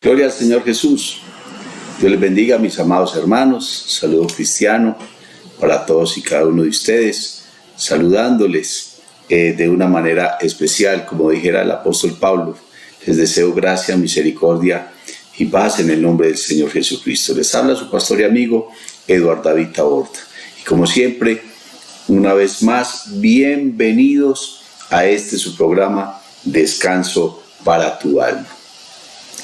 Gloria al Señor Jesús. Dios les bendiga, mis amados hermanos. Saludo cristiano para todos y cada uno de ustedes, saludándoles de una manera especial, como dijera el apóstol Pablo. Les deseo gracia, misericordia y paz en el nombre del Señor Jesucristo. Les habla su pastor y amigo Eduardo David Taborda. Y como siempre, una vez más, bienvenidos a su programa Descanso para tu alma.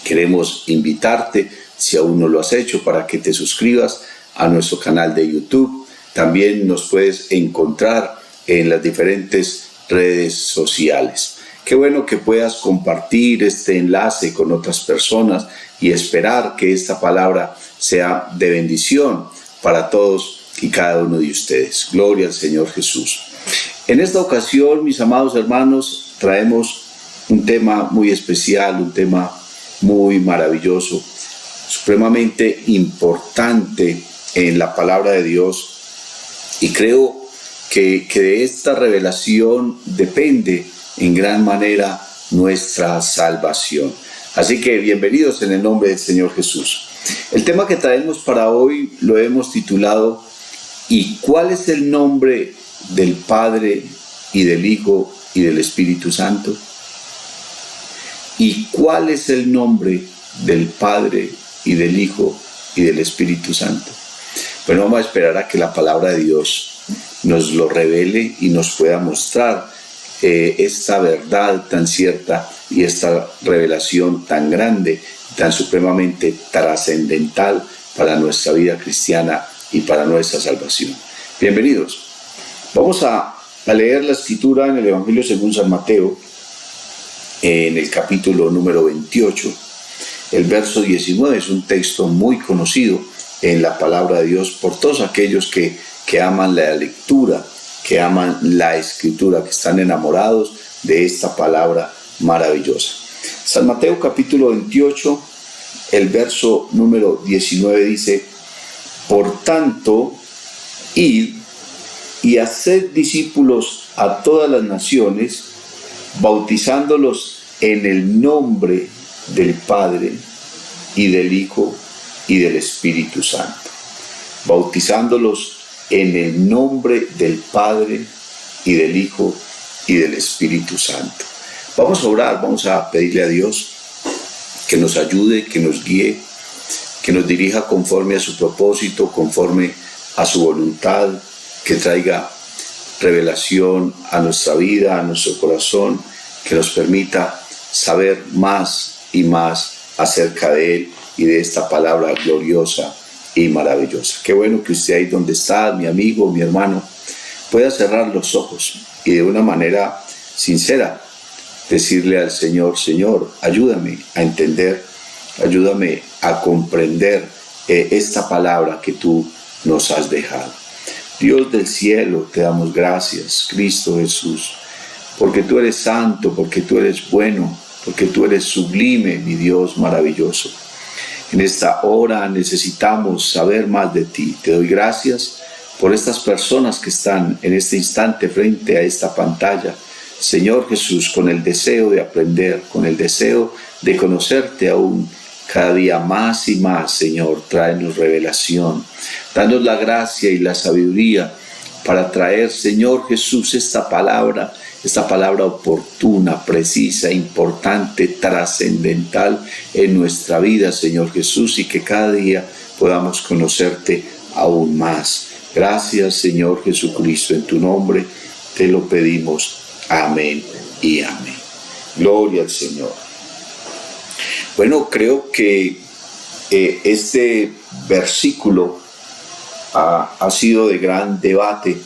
Queremos invitarte, si aún no lo has hecho, para que te suscribas a nuestro canal de YouTube. También nos puedes encontrar en las diferentes redes sociales. Qué bueno que puedas compartir este enlace con otras personas y esperar que esta palabra sea de bendición para todos y cada uno de ustedes. Gloria al Señor Jesús. En esta ocasión, mis amados hermanos, traemos un tema muy especial, un tema muy maravilloso, supremamente importante en la palabra de Dios, y creo que de esta revelación depende en gran manera nuestra salvación. Así que bienvenidos en el nombre del Señor Jesús. El tema que traemos para hoy lo hemos titulado ¿Y cuál es el nombre del Padre y del Hijo y del Espíritu Santo? ¿Y cuál es el nombre del Padre y del Hijo y del Espíritu Santo? Bueno, vamos a esperar a que la palabra de Dios nos lo revele y nos pueda mostrar esta verdad tan cierta y esta revelación tan grande, tan supremamente trascendental para nuestra vida cristiana y para nuestra salvación. Bienvenidos. Vamos a leer la escritura en el Evangelio según San Mateo, en el capítulo número 28, el verso 19. Es un texto muy conocido en la palabra de Dios por todos aquellos que aman la lectura, que aman la escritura, que están enamorados de esta palabra maravillosa. San Mateo capítulo 28, el verso número 19 dice: Por tanto, id y haced discípulos a todas las naciones, bautizándolos en el nombre del Padre y del Hijo y del Espíritu Santo. Bautizándolos en el nombre del Padre y del Hijo y del Espíritu Santo. Vamos a orar, vamos a pedirle a Dios que nos ayude, que nos guíe, que nos dirija conforme a su propósito, conforme a su voluntad, que traiga revelación a nuestra vida, a nuestro corazón, que nos permita saber más y más acerca de Él y de esta palabra gloriosa y maravillosa. Qué bueno que usted ahí donde está, mi amigo, mi hermano, pueda cerrar los ojos y de una manera sincera decirle al Señor: Señor, ayúdame a entender, ayúdame a comprender esta palabra que tú nos has dejado. Dios del cielo, te damos gracias, Cristo Jesús, porque tú eres santo, porque tú eres bueno, porque tú eres sublime, mi Dios maravilloso. En esta hora necesitamos saber más de ti. Te doy gracias por estas personas que están en este instante frente a esta pantalla, Señor Jesús, con el deseo de aprender, con el deseo de conocerte aún cada día más y más. Señor, tráenos revelación, danos la gracia y la sabiduría para traer, Señor Jesús, esta palabra oportuna, precisa, importante, trascendental en nuestra vida, Señor Jesús, y que cada día podamos conocerte aún más. Gracias, Señor Jesucristo, en tu nombre te lo pedimos. Amén y amén. Gloria al Señor. Bueno, creo que este versículo ha sido de gran debate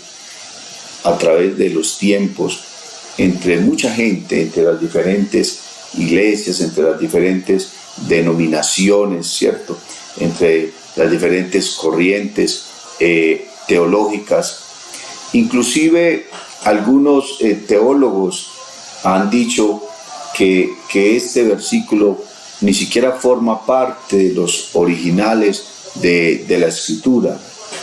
a través de los tiempos entre mucha gente, entre las diferentes iglesias, entre las diferentes denominaciones, ¿cierto? Entre las diferentes corrientes teológicas. Inclusive algunos teólogos han dicho que este versículo ni siquiera forma parte de los originales de la Escritura.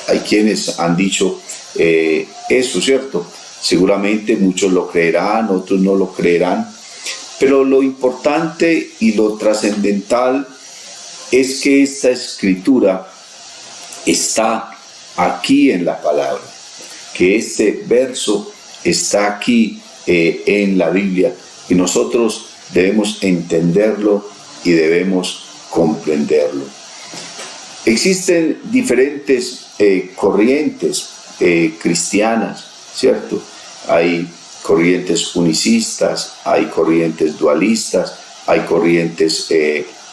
Hay quienes han dicho eso, ¿cierto? Seguramente muchos lo creerán, otros no lo creerán, pero lo importante y lo trascendental es que esta escritura está aquí en la palabra, que este verso está aquí en la Biblia, y nosotros debemos entenderlo y debemos comprenderlo. Existen diferentes corrientes cristianas, ¿cierto? Hay corrientes unicistas, hay corrientes dualistas, hay corrientes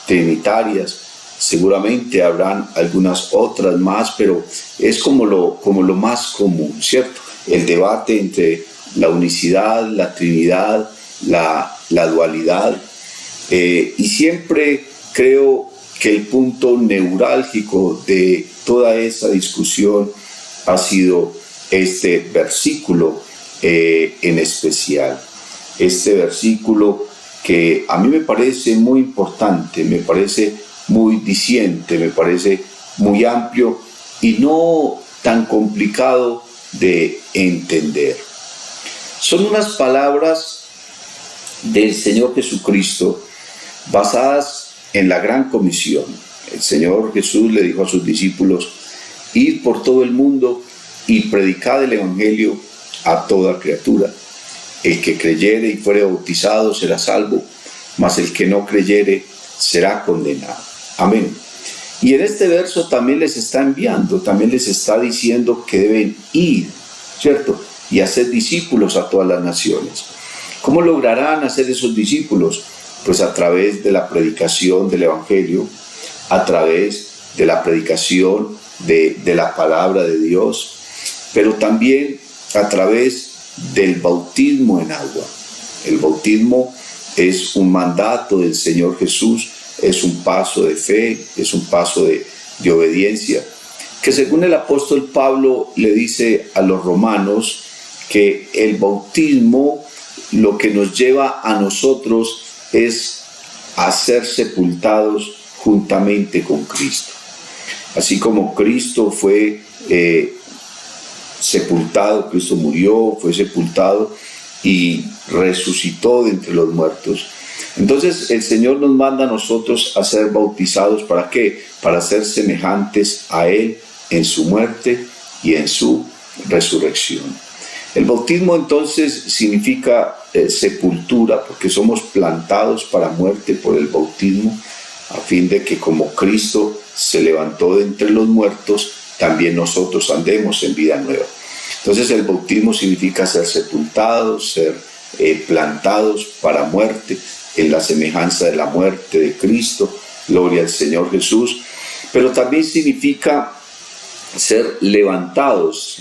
trinitarias. Seguramente habrán algunas otras más, pero es como lo más común, ¿cierto? El debate entre la unicidad, la trinidad, la dualidad. Y siempre creo que el punto neurálgico de toda esa discusión ha sido este versículo en especial. Este versículo que a mí me parece muy importante, me parece muy diciente, me parece muy amplio y no tan complicado de entender. Son unas palabras del Señor Jesucristo basadas en la gran comisión. El Señor Jesús le dijo a sus discípulos: id por todo el mundo y predicad el evangelio a toda criatura. El que creyere y fuere bautizado será salvo, mas el que no creyere será condenado. Amén. Y en este verso también les está enviando, también les está diciendo que deben ir, ¿cierto? Y hacer discípulos a todas las naciones. ¿Cómo lograrán hacer esos discípulos? Pues a través de la predicación del evangelio, a través de la predicación de la palabra de Dios, pero también a través del bautismo en agua. El bautismo es un mandato del Señor Jesús, es un paso de fe, es un paso de obediencia, que según el apóstol Pablo le dice a los romanos que el bautismo lo que nos lleva a nosotros es a ser sepultados juntamente con Cristo. Así como Cristo fue sepultado, Cristo murió, fue sepultado y resucitó de entre los muertos. Entonces el Señor nos manda a nosotros a ser bautizados. ¿Para qué? Para ser semejantes a Él en su muerte y en su resurrección. El bautismo entonces significa sepultura, porque somos plantados para muerte por el bautismo, a fin de que como Cristo se levantó de entre los muertos, también nosotros andemos en vida nueva. Entonces el bautismo significa ser sepultados, ser plantados para muerte, en la semejanza de la muerte de Cristo, gloria al Señor Jesús, pero también significa ser levantados,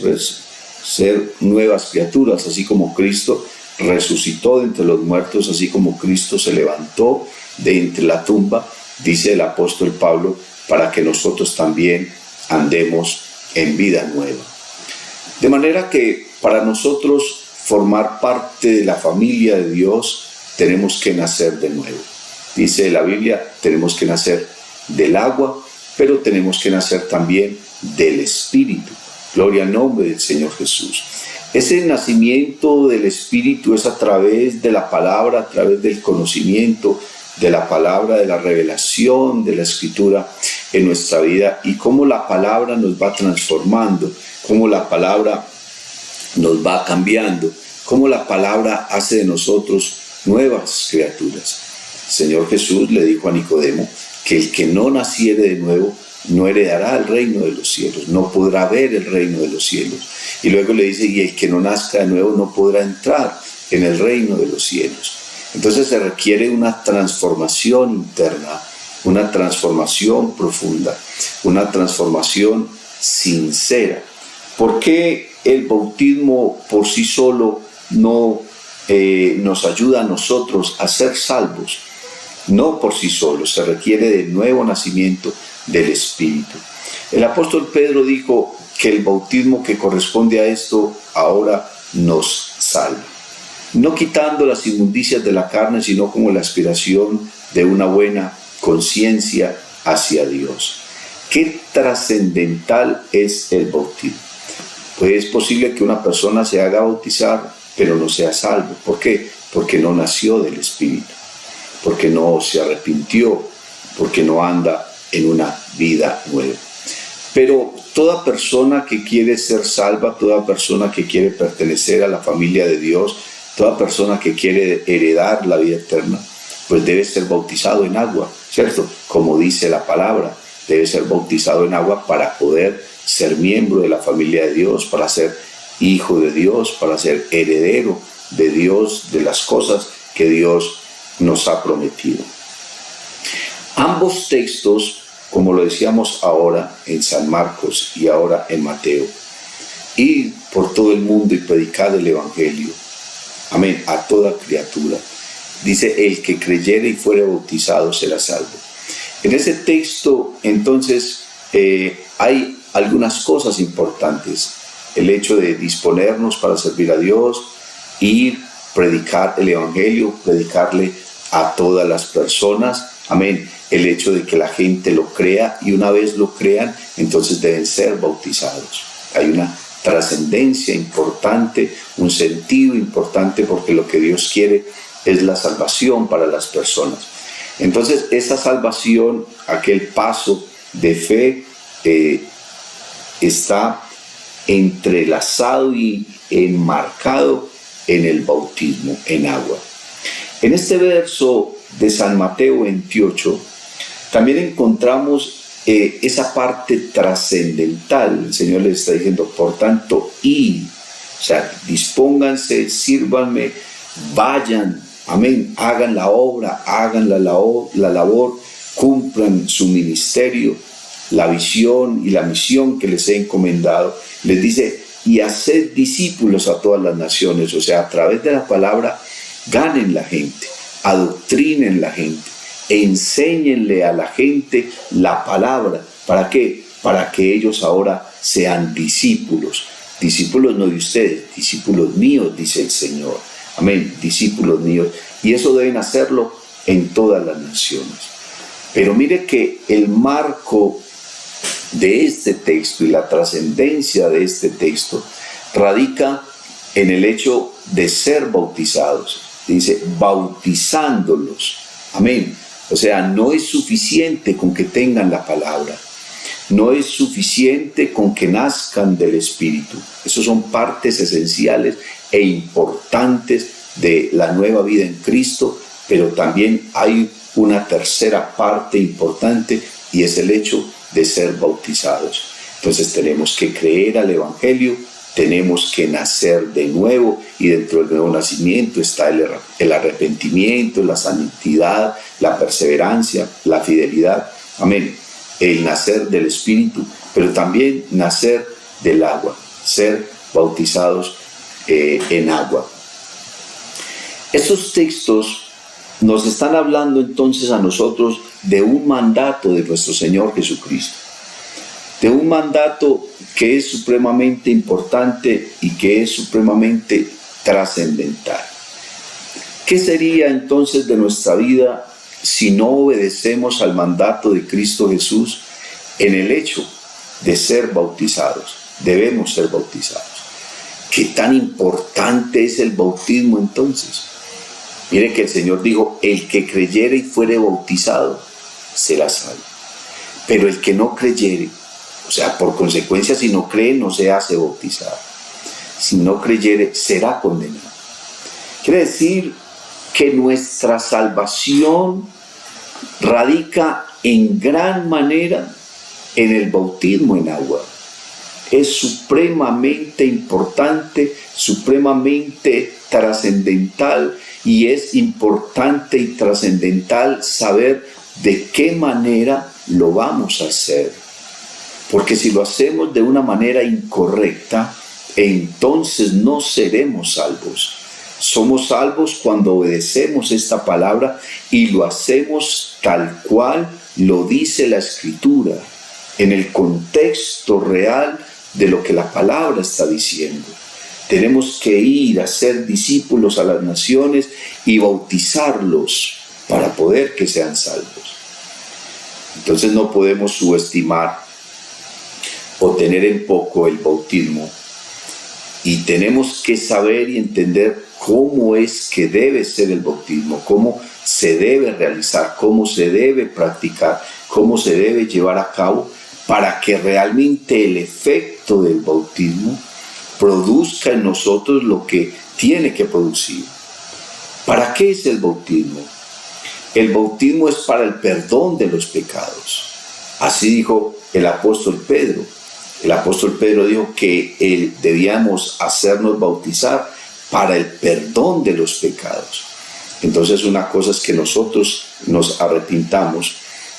ser nuevas criaturas, así como Cristo resucitó de entre los muertos, así como Cristo se levantó de entre la tumba, dice el apóstol Pablo, para que nosotros también andemos en vida nueva. De manera que para nosotros formar parte de la familia de Dios, tenemos que nacer de nuevo. Dice la Biblia, tenemos que nacer del agua, pero tenemos que nacer también del Espíritu. Gloria al nombre del Señor Jesús. Ese nacimiento del Espíritu es a través de la palabra, a través del conocimiento de la palabra, de la revelación de la Escritura en nuestra vida, y cómo la palabra nos va transformando, cómo la palabra nos va cambiando, cómo la palabra hace de nosotros nuevas criaturas. El Señor Jesús le dijo a Nicodemo que el que no naciere de nuevo no heredará el reino de los cielos, no podrá ver el reino de los cielos. Y luego le dice, y el que no nazca de nuevo no podrá entrar en el reino de los cielos. Entonces se requiere una transformación interna, una transformación profunda, una transformación sincera. ¿Por qué el bautismo por sí solo no nos ayuda a nosotros a ser salvos? No por sí solo, se requiere de nuevo nacimiento del Espíritu. El apóstol Pedro dijo que el bautismo que corresponde a esto ahora nos salva, no quitando las inmundicias de la carne, sino como la aspiración de una buena conciencia hacia Dios. ¿Qué trascendental es el bautismo? Pues es posible que una persona se haga bautizar, pero no sea salvo. ¿Por qué? Porque no nació del Espíritu, porque no se arrepintió, porque no anda en una vida nueva. Pero toda persona que quiere ser salva, toda persona que quiere pertenecer a la familia de Dios, toda persona que quiere heredar la vida eterna, pues debe ser bautizado en agua, ¿cierto? Como dice la palabra, debe ser bautizado en agua para poder ser miembro de la familia de Dios, para ser hijo de Dios, para ser heredero de Dios, de las cosas que Dios nos ha prometido. Ambos textos, como lo decíamos ahora en San Marcos y ahora en Mateo, ir por todo el mundo y predicar el Evangelio, amén, a toda criatura. Dice, el que creyere y fuere bautizado será salvo. En ese texto, entonces, hay algunas cosas importantes. El hecho de disponernos para servir a Dios, ir, predicar el Evangelio, predicarle a todas las personas, amén. El hecho de que la gente lo crea y una vez lo crean, entonces deben ser bautizados. Hay una trascendencia importante, un sentido importante, porque lo que Dios quiere es la salvación para las personas. Entonces, esa salvación, aquel paso de fe, está entrelazado y enmarcado en el bautismo en agua. En este verso de San Mateo 28, también encontramos esa parte trascendental. El Señor les está diciendo, por tanto, id, o sea, dispónganse, sírvanme, vayan, amén, hagan la obra, hagan la labor, cumplan su ministerio, la visión y la misión que les he encomendado. Les dice, y haced discípulos a todas las naciones, o sea, a través de la palabra, ganen la gente, adoctrinen la gente, enséñenle a la gente la palabra. ¿Para qué? Para que ellos ahora sean discípulos. Discípulos no de ustedes, discípulos míos, dice el Señor. Amén, discípulos míos. Y eso deben hacerlo en todas las naciones. Pero mire que el marco de este texto y la trascendencia de este texto radica en el hecho de ser bautizados. Dice, bautizándolos. Amén. O sea, no es suficiente con que tengan la palabra. No es suficiente con que nazcan del Espíritu. Esos son partes esenciales e importantes de la nueva vida en Cristo, pero también hay una tercera parte importante y es el hecho de ser bautizados. Entonces tenemos que creer al Evangelio, tenemos que nacer de nuevo, y dentro del nuevo nacimiento está el arrepentimiento, la santidad, la perseverancia, la fidelidad. Amén. El nacer del Espíritu, pero también nacer del agua, ser bautizados en agua. Estos textos nos están hablando entonces a nosotros de un mandato de nuestro Señor Jesucristo, de un mandato que es supremamente importante y que es supremamente trascendental. ¿Qué sería entonces de nuestra vida si no obedecemos al mandato de Cristo Jesús en el hecho de ser bautizados? Debemos ser bautizados. ¿Qué tan importante es el bautismo entonces? Mire que el Señor dijo, el que creyere y fuere bautizado será salvo. Pero el que no creyere, o sea, por consecuencia, si no cree, no se hace bautizado. Si no creyere, será condenado. Quiere decir que nuestra salvación radica en gran manera en el bautismo en agua. Es supremamente importante, supremamente trascendental, y es importante y trascendental saber de qué manera lo vamos a hacer. Porque si lo hacemos de una manera incorrecta, entonces no seremos salvos. Somos salvos cuando obedecemos esta palabra y lo hacemos tal cual lo dice la Escritura, en el contexto real de lo que la palabra está diciendo. Tenemos que ir a ser discípulos a las naciones y bautizarlos para poder que sean salvos. Entonces no podemos subestimar o tener en poco el bautismo, y tenemos que saber y entender cómo es que debe ser el bautismo, cómo se debe realizar, cómo se debe practicar, cómo se debe llevar a cabo para que realmente el efecto del bautismo produzca en nosotros lo que tiene que producir. ¿Para qué es el bautismo? El bautismo es para el perdón de los pecados. Así dijo el apóstol Pedro. El apóstol Pedro dijo que debíamos hacernos bautizar para el perdón de los pecados. Entonces una cosa es que nosotros nos arrepintamos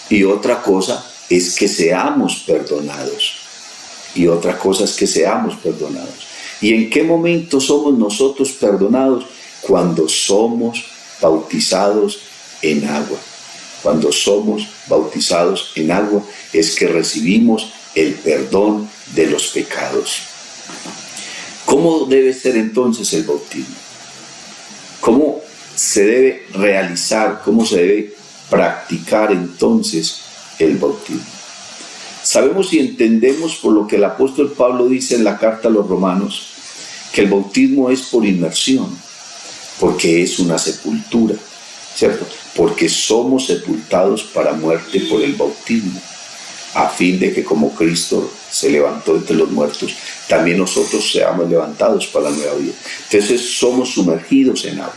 y otra cosa es que seamos perdonados. Y otra cosa es que seamos perdonados. ¿Y en qué momento somos nosotros perdonados? Cuando somos bautizados en agua. Cuando somos bautizados en agua es que recibimos el perdón de los pecados. ¿Cómo debe ser entonces el bautismo? ¿Cómo se debe realizar? ¿Cómo se debe practicar entonces el bautismo? Sabemos y entendemos por lo que el apóstol Pablo dice en la carta a los Romanos, que el bautismo es por inmersión, porque es una sepultura, ¿cierto? Porque somos sepultados para muerte por el bautismo, a fin de que como Cristo se levantó entre los muertos, también nosotros seamos levantados para la nueva vida. Entonces somos sumergidos en agua.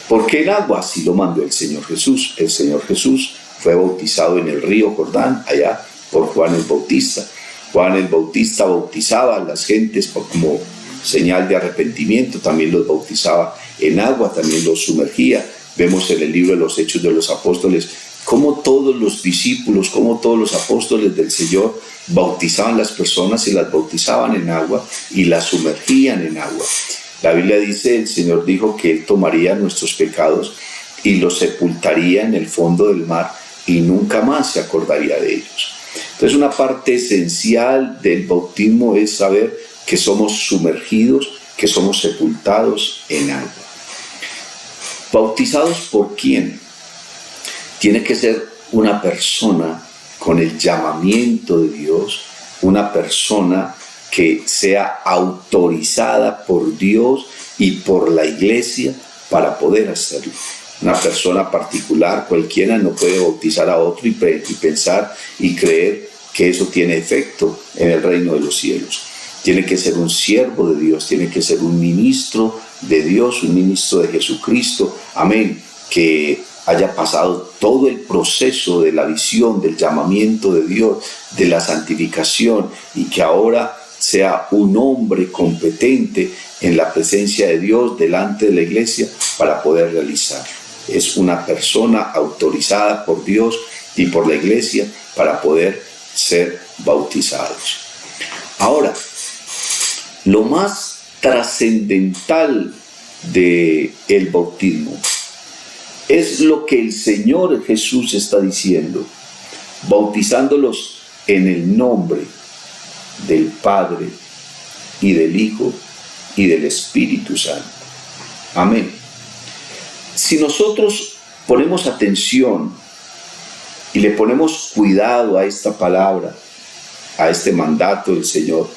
¿Por qué en agua? Así lo mandó el Señor Jesús. El Señor Jesús fue bautizado en el río Jordán, allá por Juan el Bautista. Juan el Bautista bautizaba a las gentes como señal de arrepentimiento, también los bautizaba en agua, también los sumergía. Vemos en el libro de los Hechos de los Apóstoles cómo todos los discípulos, cómo todos los apóstoles del Señor bautizaban las personas y las bautizaban en agua y las sumergían en agua. La Biblia dice, el Señor dijo que Él tomaría nuestros pecados y los sepultaría en el fondo del mar y nunca más se acordaría de ellos. Entonces una parte esencial del bautismo es saber que somos sumergidos, que somos sepultados en agua. ¿Bautizados por quién? Tiene que ser una persona con el llamamiento de Dios, una persona que sea autorizada por Dios y por la iglesia para poder hacerlo. Una persona particular, cualquiera, no puede bautizar a otro y pensar y creer que eso tiene efecto en el reino de los cielos. Tiene que ser un siervo de Dios, tiene que ser un ministro de Dios, un ministro de Jesucristo, amén, que haya pasado todo el proceso de la visión, del llamamiento de Dios, de la santificación, y que ahora sea un hombre competente en la presencia de Dios delante de la iglesia para poder realizarlo. Es una persona autorizada por Dios y por la iglesia para poder ser bautizados. Ahora, lo más trascendental del bautismo es lo que el Señor Jesús está diciendo, bautizándolos en el nombre del Padre y del Hijo y del Espíritu Santo. Amén. Si nosotros ponemos atención y le ponemos cuidado a esta palabra, a este mandato del Señor,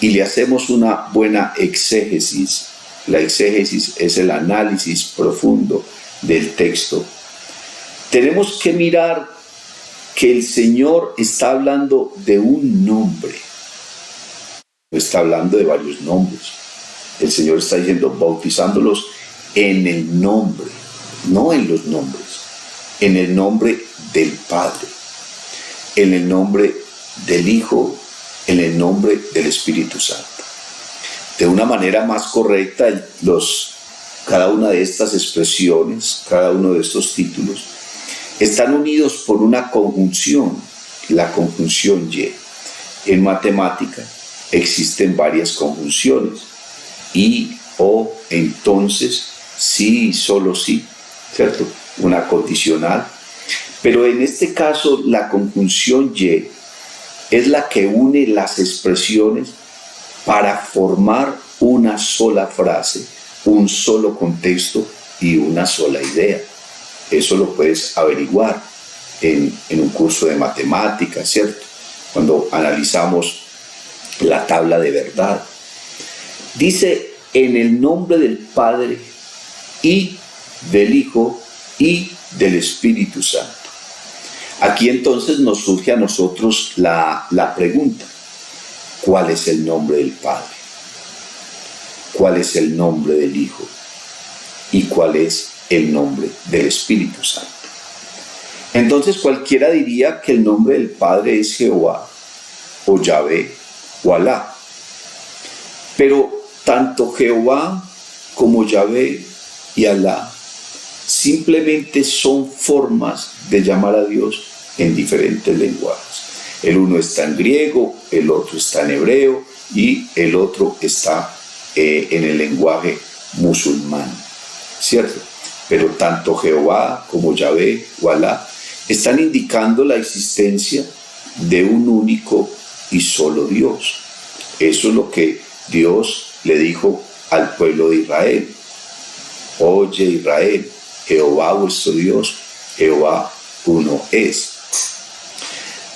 y le hacemos una buena exégesis, la exégesis es el análisis profundo del texto, tenemos que mirar que el Señor está hablando de un nombre, no está hablando de varios nombres. El Señor está diciendo, bautizándolos en el nombre, no en los nombres, en el nombre del Padre, en el nombre del Hijo, en el nombre del Espíritu Santo. De una manera más correcta, cada una de estas expresiones, cada uno de estos títulos, están unidos por una conjunción, la conjunción Y. En matemática existen varias conjunciones, y, o, entonces, sí y solo sí, ¿cierto? Una condicional. Pero en este caso, la conjunción Y es la que une las expresiones para formar una sola frase, un solo contexto y una sola idea. Eso lo puedes averiguar en un curso de matemáticas, ¿cierto? Cuando analizamos la tabla de verdad. Dice en el nombre del Padre y del Hijo y del Espíritu Santo. Aquí entonces nos surge a nosotros la pregunta: ¿cuál es el nombre del Padre? ¿Cuál es el nombre del Hijo? ¿Y cuál es el nombre del Espíritu Santo? Entonces cualquiera diría que el nombre del Padre es Jehová, o Yahvé, o Alá. Pero tanto Jehová como Yahvé y Alá simplemente son formas de llamar a Dios en diferentes lenguajes. El uno está en griego, el otro está en hebreo y el otro está en el lenguaje musulmán, ¿cierto? Pero tanto Jehová como Yahvé o Alá están indicando la existencia de un único y solo Dios. Eso es lo que Dios le dijo al pueblo de Israel: oye Israel, Jehová vuestro Dios, Jehová uno es.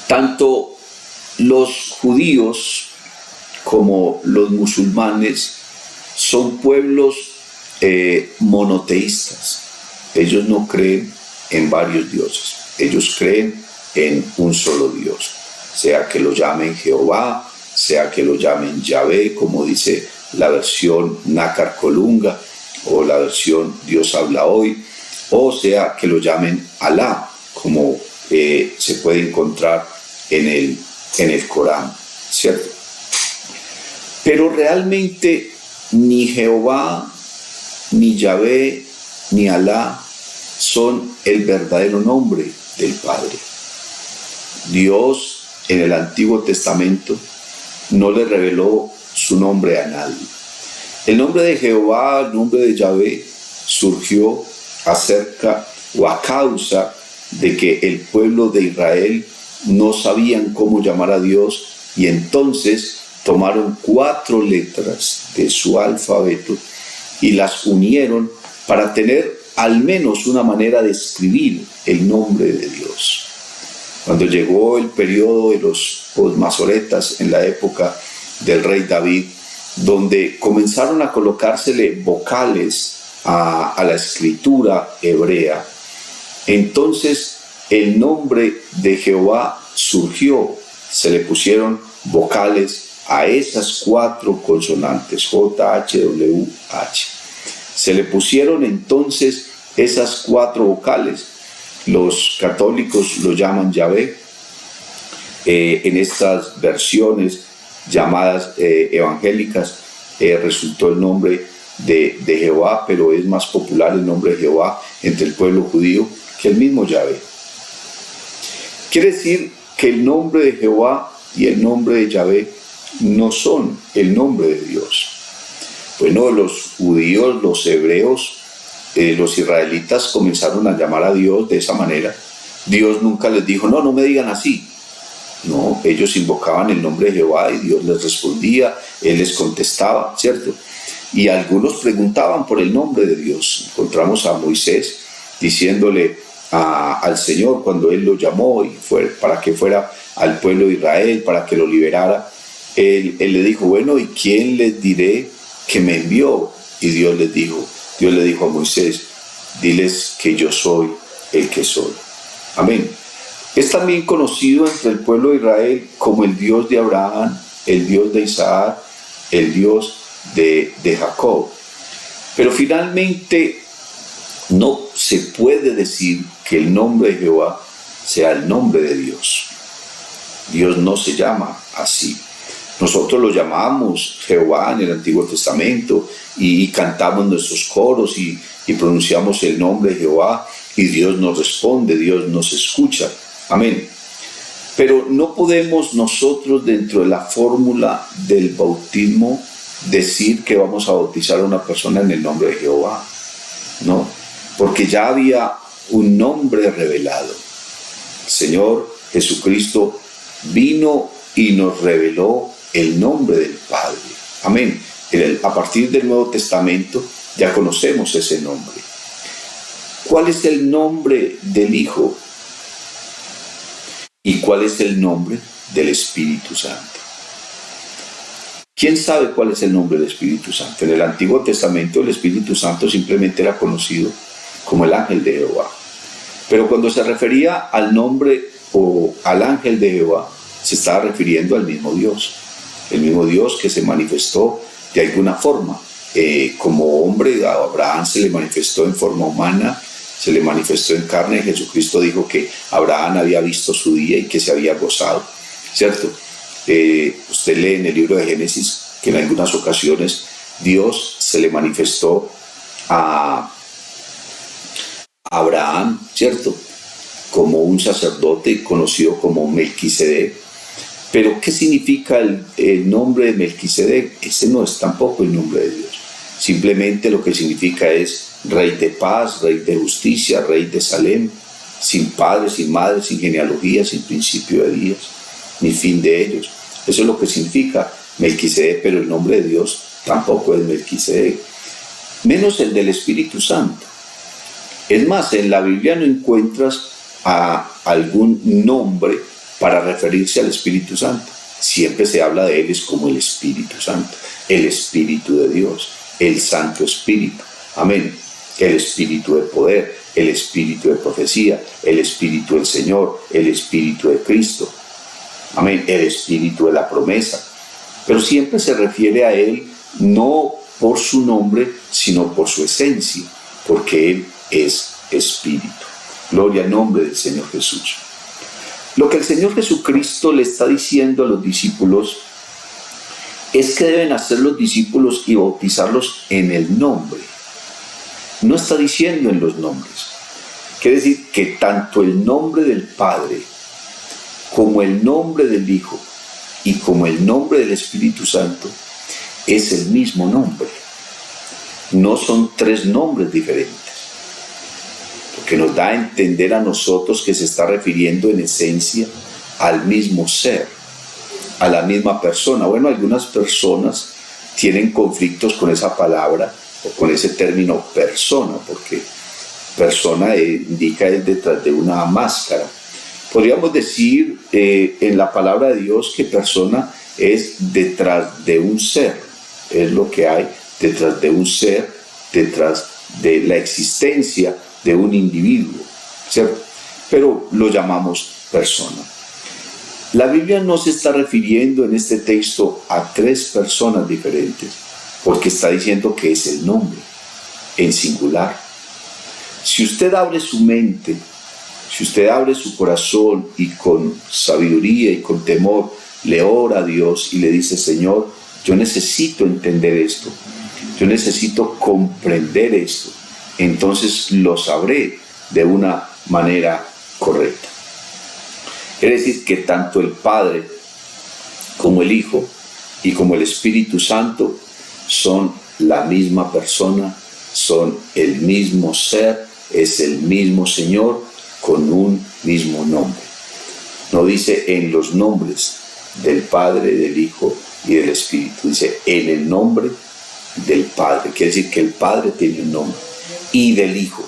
Tanto los judíos como los musulmanes son pueblos monoteístas. Ellos no creen en varios dioses, ellos creen en un solo Dios, sea que lo llamen Jehová, sea que lo llamen Yahvé, como dice la versión Nácar Colunga o la versión Dios habla hoy, o sea que lo llamen Alá, como se puede encontrar en el Corán, ¿cierto? Pero realmente ni Jehová, ni Yahvé, ni Alá son el verdadero nombre del Padre. Dios en el Antiguo Testamento no le reveló su nombre a nadie. El nombre de Jehová, el nombre de Yahvé, surgió a causa de que el pueblo de Israel no sabían cómo llamar a Dios, y entonces tomaron 4 letras de su alfabeto y las unieron para tener al menos una manera de escribir el nombre de Dios. Cuando llegó el periodo de los masoretas en la época del rey David, donde comenzaron a colocársele vocales a la escritura hebrea, entonces el nombre de Jehová surgió, se le pusieron vocales a esas 4 consonantes, J, H, W, H. Se le pusieron entonces esas 4 vocales. Los católicos lo llaman Yahvé. En estas versiones llamadas evangélicas resultó el nombre de Jehová, pero es más popular el nombre de Jehová entre el pueblo judío que el mismo Yahvé. Quiere decir que el nombre de Jehová y el nombre de Yahvé no son el nombre de Dios. Bueno, los judíos, los hebreos, los israelitas comenzaron a llamar a Dios de esa manera. Dios nunca les dijo: no me digan así. No, ellos invocaban el nombre de Jehová y Dios les respondía, Él les contestaba, ¿cierto? Y algunos preguntaban por el nombre de Dios. Encontramos a Moisés diciéndole al Señor cuando Él lo llamó para que fuera al pueblo de Israel, para que lo liberara. Él le dijo: bueno, ¿y quién les diré que me envió? Y Dios le dijo a Moisés: diles que yo soy el que soy. Amén. Es también conocido entre el pueblo de Israel como el Dios de Abraham, el Dios de Isaac, el Dios de Jacob. Pero finalmente no se puede decir que el nombre de Jehová sea el nombre de Dios. Dios no se llama así. Nosotros lo llamamos Jehová en el Antiguo Testamento y cantamos nuestros coros y pronunciamos el nombre de Jehová y Dios nos responde, Dios nos escucha. Amén. Pero no podemos nosotros, dentro de la fórmula del bautismo, decir que vamos a bautizar a una persona en el nombre de Jehová. No, porque ya había un nombre revelado. El Señor Jesucristo vino y nos reveló el nombre del Padre. Amén. A partir del Nuevo Testamento ya conocemos ese nombre. ¿Cuál es el nombre del Hijo? ¿Y cuál es el nombre del Espíritu Santo? ¿Quién sabe cuál es el nombre del Espíritu Santo? En el Antiguo Testamento el Espíritu Santo simplemente era conocido como el ángel de Jehová. Pero cuando se refería al nombre o al ángel de Jehová, se estaba refiriendo al mismo Dios. El mismo Dios que se manifestó de alguna forma. Como hombre, a Abraham se le manifestó en forma humana, se le manifestó en carne. Jesucristo dijo que Abraham había visto su día y que se había gozado, ¿cierto? Usted lee en el libro de Génesis que en algunas ocasiones Dios se le manifestó a Abraham, ¿cierto?, como un sacerdote conocido como Melquisedec. Pero ¿qué significa el nombre de Melquisedec? Ese no es tampoco el nombre de Dios. Simplemente lo que significa es rey de paz, rey de justicia, rey de Salem, sin padre, sin madre, sin genealogía, sin principio de días, ni fin de ellos. Eso es lo que significa Melquisedec, pero el nombre de Dios tampoco es Melquisedec. Menos el del Espíritu Santo. Es más, en la Biblia no encuentras algún nombre para referirse al Espíritu Santo. Siempre se habla de él es como el Espíritu Santo, el Espíritu de Dios, el Santo Espíritu. Amén. El Espíritu de poder, el Espíritu de profecía, el Espíritu del Señor, el Espíritu de Cristo. Amén. El Espíritu de la promesa. Pero siempre se refiere a él no por su nombre, sino por su esencia, porque él es Espíritu. Gloria al nombre del Señor Jesús. Lo que el Señor Jesucristo le está diciendo a los discípulos es que deben hacer los discípulos y bautizarlos en el nombre. No está diciendo en los nombres. Quiere decir que tanto el nombre del Padre como el nombre del Hijo y como el nombre del Espíritu Santo es el mismo nombre. No son tres nombres diferentes. Que nos da a entender a nosotros que se está refiriendo en esencia al mismo ser, a la misma persona. Bueno, algunas personas tienen conflictos con esa palabra o con ese término persona, porque persona indica es detrás de una máscara. Podríamos decir en la palabra de Dios que persona es detrás de un ser, es lo que hay detrás de un ser, detrás de la existencia de un individuo, ¿cierto? Pero lo llamamos persona. La Biblia no se está refiriendo en este texto a tres personas diferentes, porque está diciendo que es el nombre, en singular. Si usted abre su mente, si usted abre su corazón y con sabiduría y con temor le ora a Dios y le dice: Señor, yo necesito entender esto, yo necesito comprender esto, entonces lo sabré de una manera correcta. Quiere decir que tanto el Padre como el Hijo y como el Espíritu Santo son la misma persona, son el mismo ser, es el mismo Señor con un mismo nombre. No dice en los nombres del Padre, del Hijo y del Espíritu, dice en el nombre del Padre. Quiere decir que el Padre tiene un nombre, y del Hijo,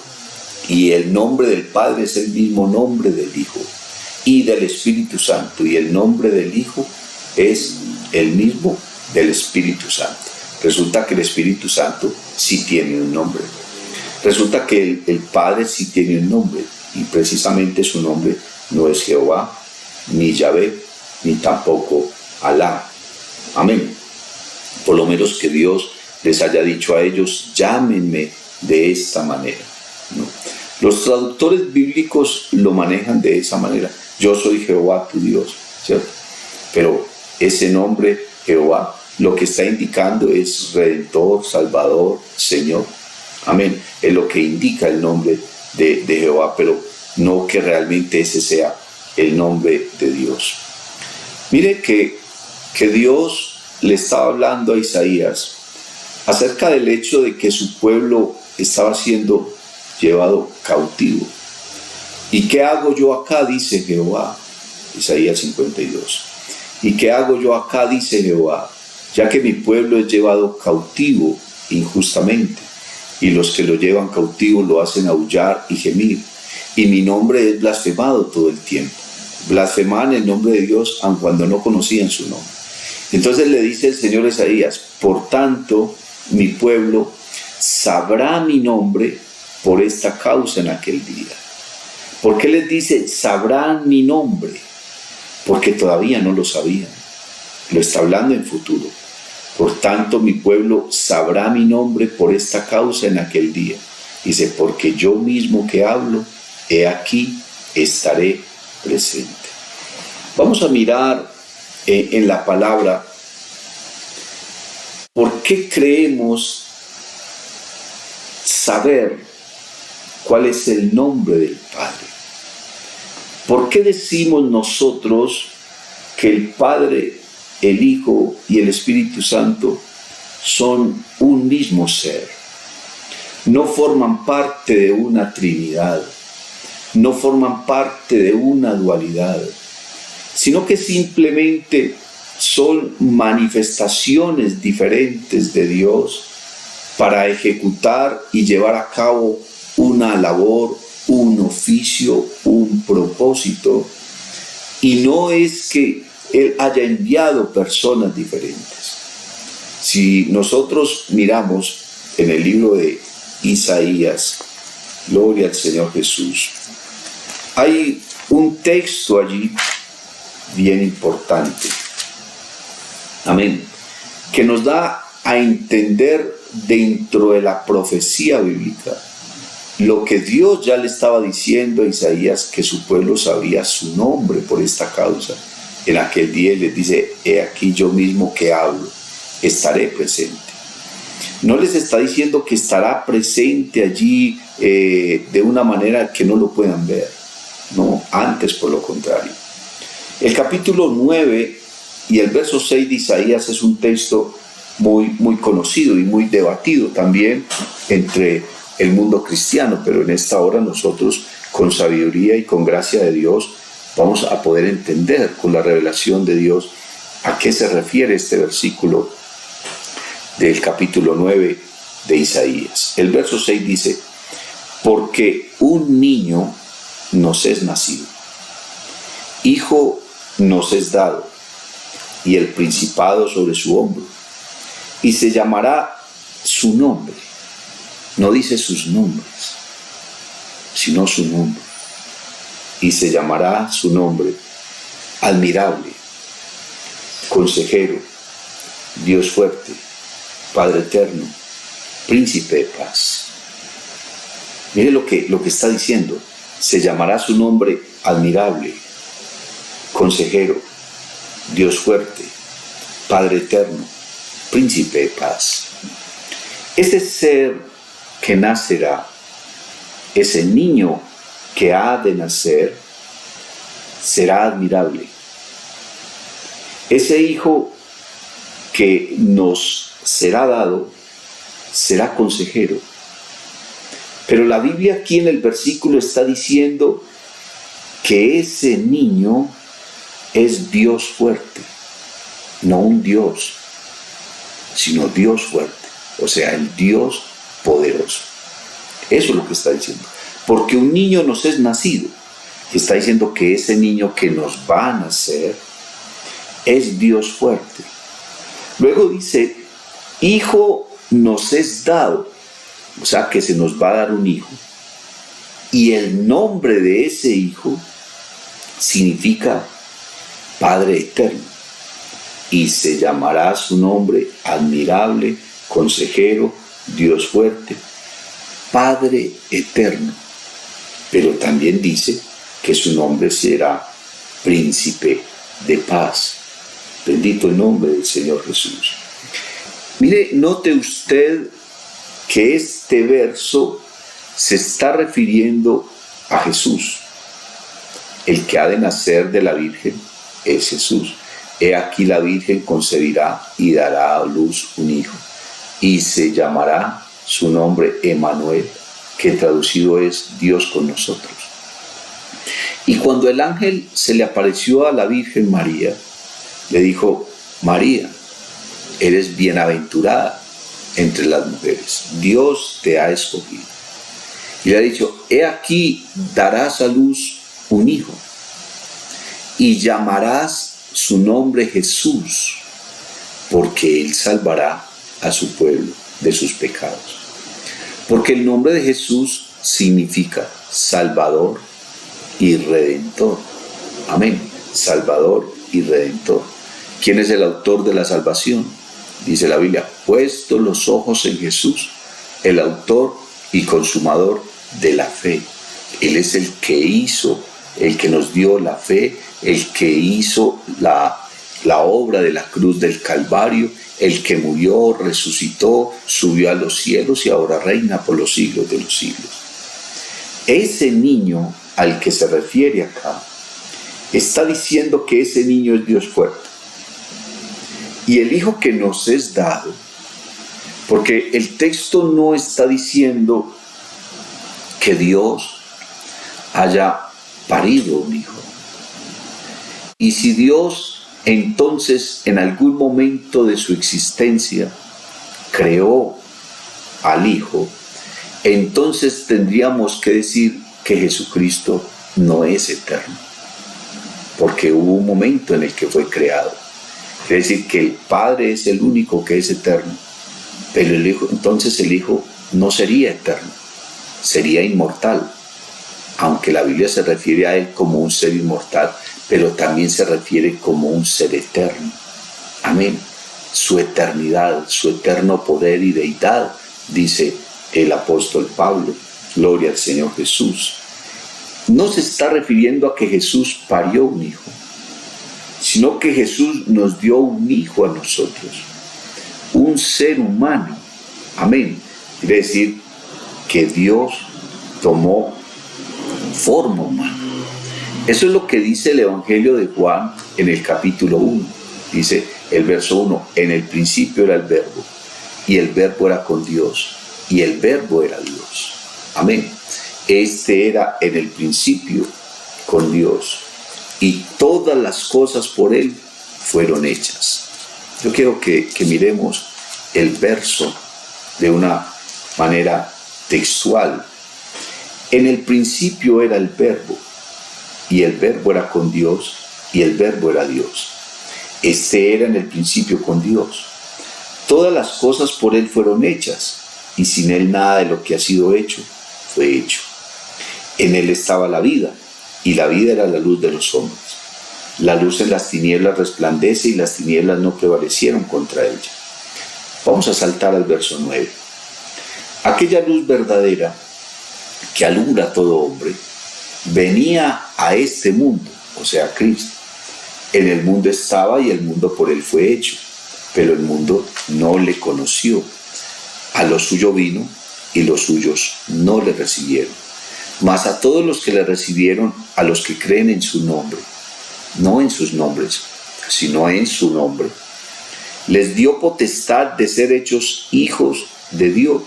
y el nombre del Padre es el mismo nombre del Hijo, y del Espíritu Santo, y el nombre del Hijo es el mismo del Espíritu Santo. Resulta que el Espíritu Santo sí tiene un nombre. Resulta que el Padre sí tiene un nombre, y precisamente su nombre no es Jehová, ni Yahvé, ni tampoco Alá. Amén. Por lo menos que Dios les haya dicho a ellos: llámenme de esta manera, ¿no? Los traductores bíblicos lo manejan de esa manera: yo soy Jehová tu Dios, ¿cierto? Pero ese nombre Jehová lo que está indicando es Redentor, Salvador, Señor. Amén. Es lo que indica el nombre de Jehová, pero no que realmente ese sea el nombre de Dios. Mire que Dios le estaba hablando a Isaías acerca del hecho de que su pueblo estaba siendo llevado cautivo. ¿Y qué hago yo acá?, dice Jehová. Isaías 52. ¿Y qué hago yo acá?, dice Jehová, ya que mi pueblo es llevado cautivo injustamente, y los que lo llevan cautivo lo hacen aullar y gemir, y mi nombre es blasfemado todo el tiempo. Blasfemaban el nombre de Dios aun cuando no conocían su nombre. Entonces le dice el Señor a Isaías: por tanto, mi pueblo sabrá mi nombre por esta causa en aquel día. ¿Por qué les dice sabrán mi nombre? Porque todavía no lo sabían. Lo está hablando en futuro. Por tanto, mi pueblo sabrá mi nombre por esta causa en aquel día. Dice, porque yo mismo que hablo, he aquí, estaré presente. Vamos a mirar en la palabra por qué creemos saber cuál es el nombre del Padre. ¿Por qué decimos nosotros que el Padre, el Hijo y el Espíritu Santo son un mismo ser? No forman parte de una Trinidad, no forman parte de una dualidad, sino que simplemente son manifestaciones diferentes de Dios para ejecutar y llevar a cabo una labor, un oficio, un propósito. Y no es que Él haya enviado personas diferentes. Si nosotros miramos en el libro de Isaías, gloria al Señor Jesús, hay un texto allí bien importante, amén, que nos da a entender dentro de la profecía bíblica lo que Dios ya le estaba diciendo a Isaías, que su pueblo sabría su nombre por esta causa. En aquel día les dice, he aquí yo mismo que hablo, estaré presente. No les está diciendo que estará presente allí de una manera que no lo puedan ver. No, antes por lo contrario. El capítulo 9 y el verso 6 de Isaías es un texto muy conocido y muy debatido también entre el mundo cristiano, pero en esta hora nosotros, con sabiduría y con gracia de Dios, vamos a poder entender con la revelación de Dios a qué se refiere este versículo del capítulo 9 de Isaías. El verso 6 dice, porque un niño nos es nacido, hijo nos es dado, y el principado sobre su hombro, y se llamará su nombre. No dice sus nombres, sino su nombre. Y se llamará su nombre admirable, consejero, Dios fuerte, Padre eterno, príncipe de paz. Mire lo que está diciendo. Se llamará su nombre admirable, consejero, Dios fuerte, Padre eterno, príncipe de paz. Ese ser que nacerá, ese niño que ha de nacer, será admirable. Ese hijo que nos será dado, será consejero. Pero la Biblia aquí en el versículo está diciendo que ese niño es Dios fuerte, no un Dios, sino Dios fuerte, o sea, el Dios poderoso. Eso es lo que está diciendo. Porque un niño nos es nacido. Está diciendo que ese niño que nos va a nacer es Dios fuerte. Luego dice, hijo nos es dado, o sea que se nos va a dar un hijo. Y el nombre de ese hijo significa Padre eterno. Y se llamará su nombre admirable, consejero, Dios fuerte, Padre eterno. Pero también dice que su nombre será príncipe de paz. Bendito el nombre del Señor Jesús. Mire, note usted que este verso se está refiriendo a Jesús. El que ha de nacer de la Virgen es Jesús. He aquí la Virgen concebirá y dará a luz un hijo, y se llamará su nombre Emmanuel, que traducido es Dios con nosotros. Y cuando el ángel se le apareció a la Virgen María, le dijo, María, eres bienaventurada entre las mujeres, Dios te ha escogido. Y le ha dicho, he aquí darás a luz un hijo, y llamarás su nombre Jesús, porque Él salvará a su pueblo de sus pecados. Porque el nombre de Jesús significa Salvador y Redentor. Amén. Salvador y Redentor. ¿Quién es el autor de la salvación? Dice la Biblia, puesto los ojos en Jesús, el autor y consumador de la fe. Él es el que hizo, el que nos dio la fe, el que hizo la obra de la cruz del Calvario, el que murió, resucitó, subió a los cielos y ahora reina por los siglos de los siglos. Ese niño al que se refiere acá está diciendo que ese niño es Dios fuerte. Y el Hijo que nos es dado, porque el texto no está diciendo que Dios haya parido un hijo. Y si Dios entonces en algún momento de su existencia creó al Hijo, entonces tendríamos que decir que Jesucristo no es eterno, porque hubo un momento en el que fue creado. Es decir, que el Padre es el único que es eterno, pero el Hijo, entonces el Hijo no sería eterno, sería inmortal, aunque la Biblia se refiere a Él como un ser inmortal, pero también se refiere como un ser eterno. Amén. Su eternidad, su eterno poder y deidad, dice el apóstol Pablo. Gloria al Señor Jesús. No se está refiriendo a que Jesús parió un hijo, sino que Jesús nos dio un hijo a nosotros, un ser humano. Amén. Quiere decir que Dios tomó forma humana. Eso es lo que dice el Evangelio de Juan en el capítulo 1. Dice el verso 1, en el principio era el verbo, y el verbo era con Dios, y el verbo era Dios. Amén. Este era en el principio con Dios, y todas las cosas por Él fueron hechas. Yo quiero que miremos el verso de una manera textual. En el principio era el verbo, y el verbo era con Dios, y el verbo era Dios. Este era en el principio con Dios. Todas las cosas por Él fueron hechas, y sin Él nada de lo que ha sido hecho fue hecho. En Él estaba la vida, y la vida era la luz de los hombres. La luz en las tinieblas resplandece, y las tinieblas no prevalecieron contra ella. Vamos a saltar al verso 9. Aquella luz verdadera que alumbra a todo hombre venía a este mundo, o sea, Cristo. En el mundo estaba y el mundo por Él fue hecho, pero el mundo no le conoció. A lo suyo vino y los suyos no le recibieron. Mas a todos los que le recibieron, a los que creen en su nombre, no en sus nombres, sino en su nombre, les dio potestad de ser hechos hijos de Dios,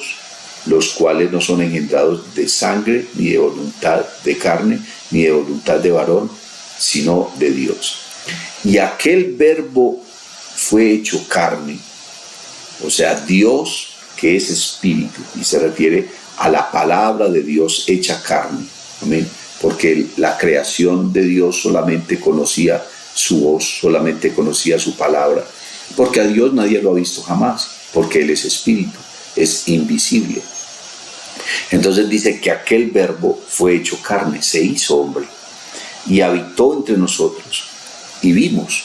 los cuales no son engendrados de sangre, ni de voluntad de carne, ni de voluntad de varón, sino de Dios. Y aquel verbo fue hecho carne, o sea, Dios que es espíritu, y se refiere a la palabra de Dios hecha carne. Amén. Porque la creación de Dios solamente conocía su voz, solamente conocía su palabra, porque a Dios nadie lo ha visto jamás, porque Él es espíritu, es invisible. Entonces dice que aquel verbo fue hecho carne, se hizo hombre, y habitó entre nosotros, y vimos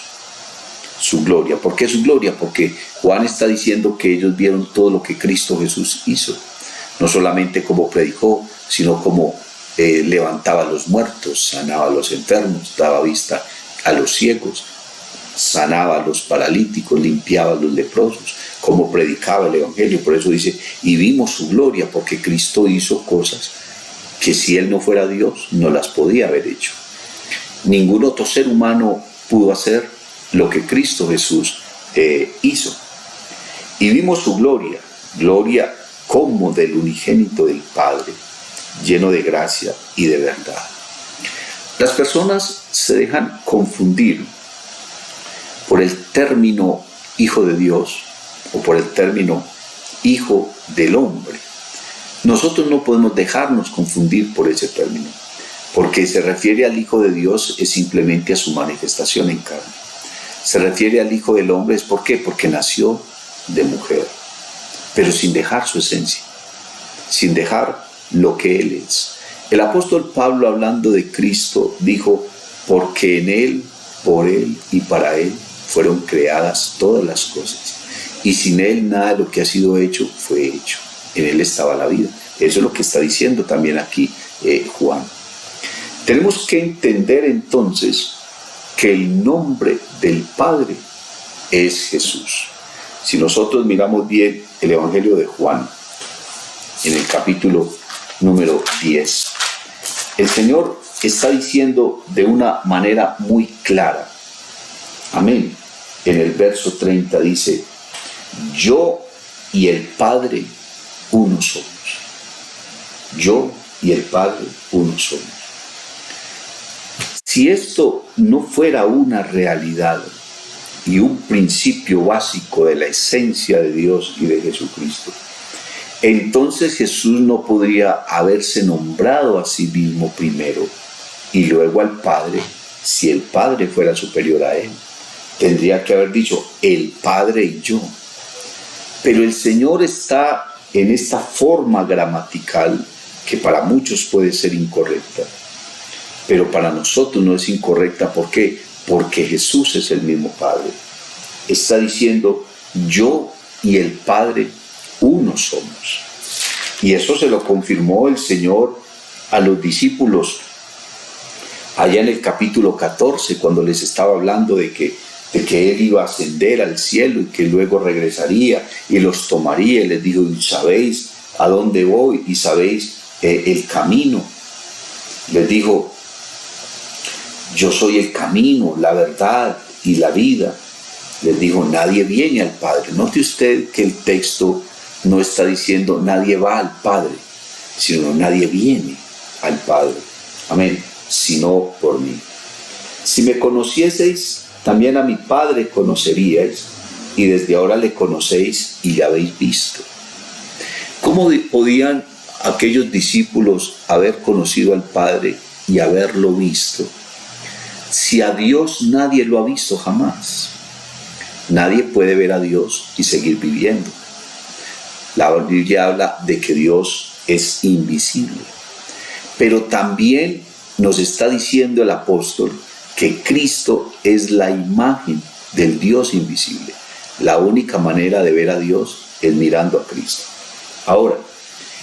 su gloria. ¿Por qué su gloria? Porque Juan está diciendo que ellos vieron todo lo que Cristo Jesús hizo, no solamente como predicó, sino como levantaba a los muertos, sanaba a los enfermos, daba vista a los ciegos, sanaba a los paralíticos, limpiaba a los leprosos, como predicaba el Evangelio. Por eso dice, y vimos su gloria, porque Cristo hizo cosas que si Él no fuera Dios, no las podía haber hecho. Ningún otro ser humano pudo hacer lo que Cristo Jesús hizo. Y vimos su gloria, gloria como del unigénito del Padre, lleno de gracia y de verdad. Las personas se dejan confundir por el término Hijo de Dios o por el término Hijo del hombre. Nosotros no podemos dejarnos confundir por ese término, porque se refiere al Hijo de Dios es simplemente a su manifestación en carne. se refiere al Hijo del Hombre, ¿es por qué? Porque nació de mujer, pero sin dejar su esencia, sin dejar lo que Él es. El apóstol Pablo, hablando de Cristo, dijo, porque en Él, por Él y para Él fueron creadas todas las cosas, y sin Él nada de lo que ha sido hecho fue hecho. En Él estaba la vida. Eso es lo que está diciendo también aquí Juan. Tenemos que entender entonces que el nombre del Padre es Jesús. Si nosotros miramos bien el Evangelio de Juan, en el capítulo número 10, el Señor está diciendo de una manera muy clara, amén, en el verso 30 dice, yo y el Padre uno somos. Yo y el Padre uno somos. Si esto no fuera una realidad y un principio básico de la esencia de Dios y de Jesucristo, entonces Jesús no podría haberse nombrado a sí mismo primero y luego al Padre si el Padre fuera superior a Él. Tendría que haber dicho el Padre y yo. Pero el Señor está en esta forma gramatical que para muchos puede ser incorrecta, pero para nosotros no es incorrecta. ¿Por qué? Porque Jesús es el mismo Padre. Está diciendo, yo y el Padre uno somos. Y eso se lo confirmó el Señor a los discípulos allá en el capítulo 14, cuando les estaba hablando de que Él iba a ascender al cielo y que luego regresaría y los tomaría. Y les dijo, ¿sabéis a dónde voy? ¿Y sabéis el camino? Les dijo, yo soy el camino, la verdad y la vida. Les dijo, nadie viene al Padre. Note usted que el texto no está diciendo nadie va al Padre, sino nadie viene al Padre. Amén. Sino por mí. Si me conocieseis, también a mi Padre conoceríais, y desde ahora le conocéis y le habéis visto. ¿Cómo podían aquellos discípulos haber conocido al Padre y haberlo visto? Si a Dios nadie lo ha visto jamás. Nadie puede ver a Dios y seguir viviendo. La Biblia habla de que Dios es invisible. Pero también nos está diciendo el apóstol que Cristo es la imagen del Dios invisible. La única manera de ver a Dios es mirando a Cristo. Ahora,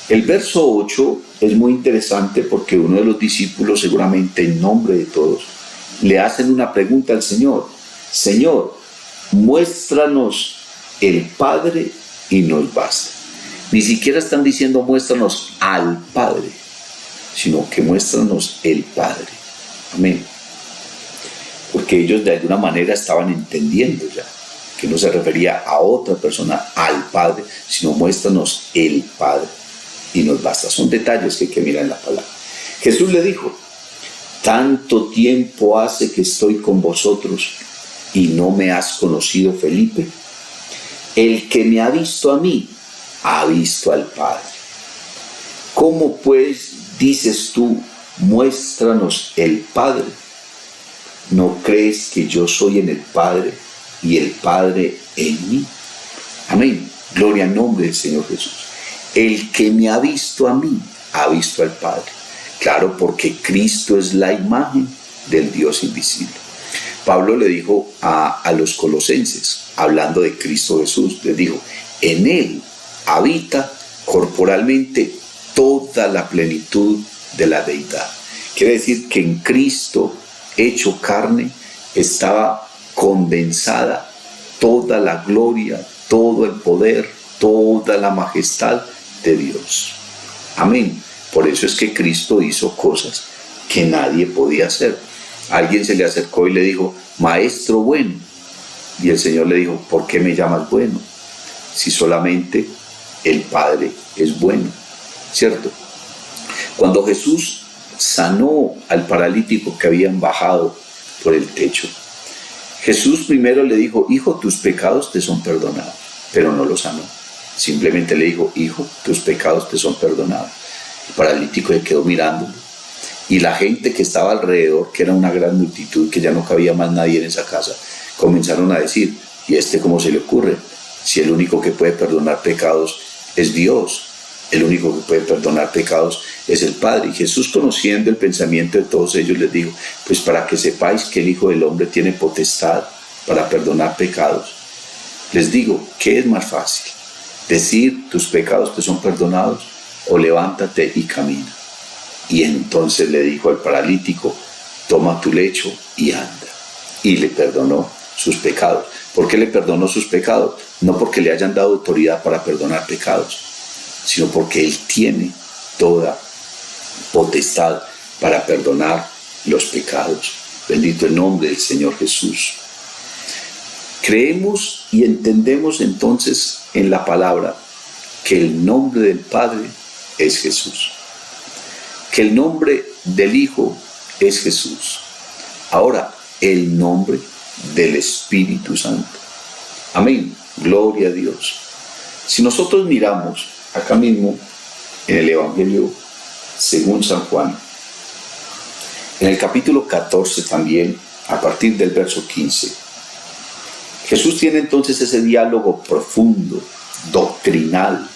el verso 8 es muy interesante porque uno de los discípulos, seguramente en nombre de todos, le hacen una pregunta al Señor. Señor, muéstranos el Padre y nos basta. Ni siquiera están diciendo muéstranos al Padre, sino que muéstranos el Padre. Amén. Porque ellos de alguna manera estaban entendiendo ya que no se refería a otra persona, al Padre, sino muéstranos el Padre y nos basta. Son detalles que hay que mirar en la palabra. Jesús le dijo, tanto tiempo hace que estoy con vosotros y no me has conocido, Felipe. El que me ha visto a mí, ha visto al Padre. ¿Cómo pues dices tú, muéstranos el Padre? ¿No crees que yo soy en el Padre y el Padre en mí? Amén. Gloria al nombre del Señor Jesús. El que me ha visto a mí, ha visto al Padre. Claro, porque Cristo es la imagen del Dios invisible. Pablo le dijo a los colosenses, hablando de Cristo Jesús, les dijo, en Él habita corporalmente toda la plenitud de la deidad. Quiere decir que en Cristo, hecho carne, estaba condensada toda la gloria, todo el poder, toda la majestad de Dios. Amén. Por eso es que Cristo hizo cosas que nadie podía hacer. Alguien se le acercó y le dijo, Maestro bueno. Y el Señor le dijo, ¿por qué me llamas bueno? Si solamente el Padre es bueno, ¿cierto? Cuando Jesús sanó al paralítico que habían bajado por el techo, Jesús primero le dijo, hijo, tus pecados te son perdonados, pero no lo sanó. Simplemente le dijo, hijo, tus pecados te son perdonados. El paralítico se quedó mirándolo. Y la gente que estaba alrededor, que era una gran multitud, que ya no cabía más nadie en esa casa, comenzaron a decir, ¿y cómo se le ocurre? Si el único que puede perdonar pecados es Dios, el único que puede perdonar pecados es el Padre. Y Jesús, conociendo el pensamiento de todos ellos, les dijo, pues para que sepáis que el Hijo del Hombre tiene potestad para perdonar pecados, les digo, ¿qué es más fácil? ¿Decir tus pecados te son perdonados o levántate y camina? Y entonces le dijo al paralítico, toma tu lecho y anda. Y le perdonó sus pecados. ¿Por qué le perdonó sus pecados? No porque le hayan dado autoridad para perdonar pecados, sino porque Él tiene toda potestad para perdonar los pecados. Bendito el nombre del Señor Jesús. Creemos y entendemos entonces en la palabra que el nombre del Padre es Jesús, que el nombre del Hijo es Jesús. Ahora, el nombre del Espíritu Santo. Amén. Gloria a Dios. Si nosotros miramos acá mismo en el Evangelio según San Juan, en el capítulo 14 también, a partir del verso 15, Jesús tiene entonces ese diálogo profundo, doctrinal,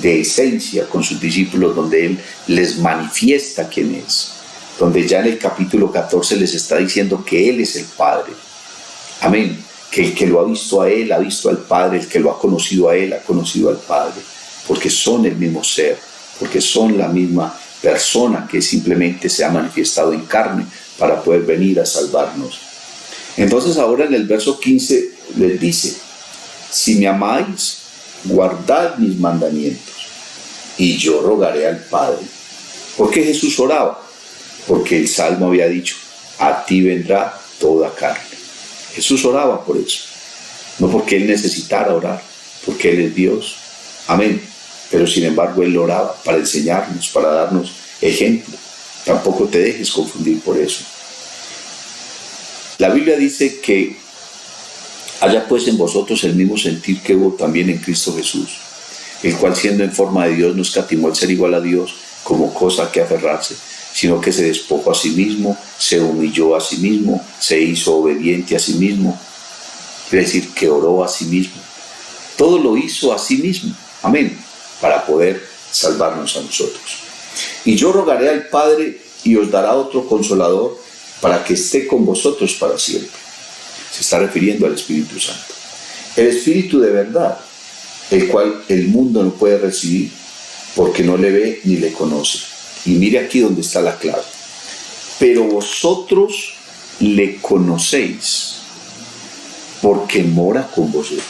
de esencia con sus discípulos, donde Él les manifiesta quién es, donde ya en el capítulo 14 les está diciendo que Él es el Padre. Amén. Que el que lo ha visto a Él, ha visto al Padre, el que lo ha conocido a Él, ha conocido al Padre, porque son el mismo ser, porque son la misma persona que simplemente se ha manifestado en carne para poder venir a salvarnos. Entonces ahora en el verso 15 les dice, si me amáis, guardad mis mandamientos, y yo rogaré al Padre. ¿Por qué Jesús oraba? Porque el Salmo había dicho, a ti vendrá toda carne. Jesús oraba por eso, no porque Él necesitara orar, porque Él es Dios. Amén. Pero sin embargo Él oraba para enseñarnos, para darnos ejemplo. Tampoco te dejes confundir por eso. La Biblia dice que haya pues en vosotros el mismo sentir que hubo también en Cristo Jesús, el cual siendo en forma de Dios no escatimó el ser igual a Dios como cosa que aferrarse, sino que se despojó a sí mismo, se humilló a sí mismo, se hizo obediente a sí mismo. Quiere decir que oró a sí mismo. Todo lo hizo a sí mismo. Amén. Para poder salvarnos a nosotros. Y yo rogaré al Padre y os dará otro consolador para que esté con vosotros para siempre. Se está refiriendo al Espíritu Santo. El Espíritu de verdad, el cual el mundo no puede recibir porque no le ve ni le conoce. Y mire aquí donde está la clave. Pero vosotros le conocéis porque mora con vosotros.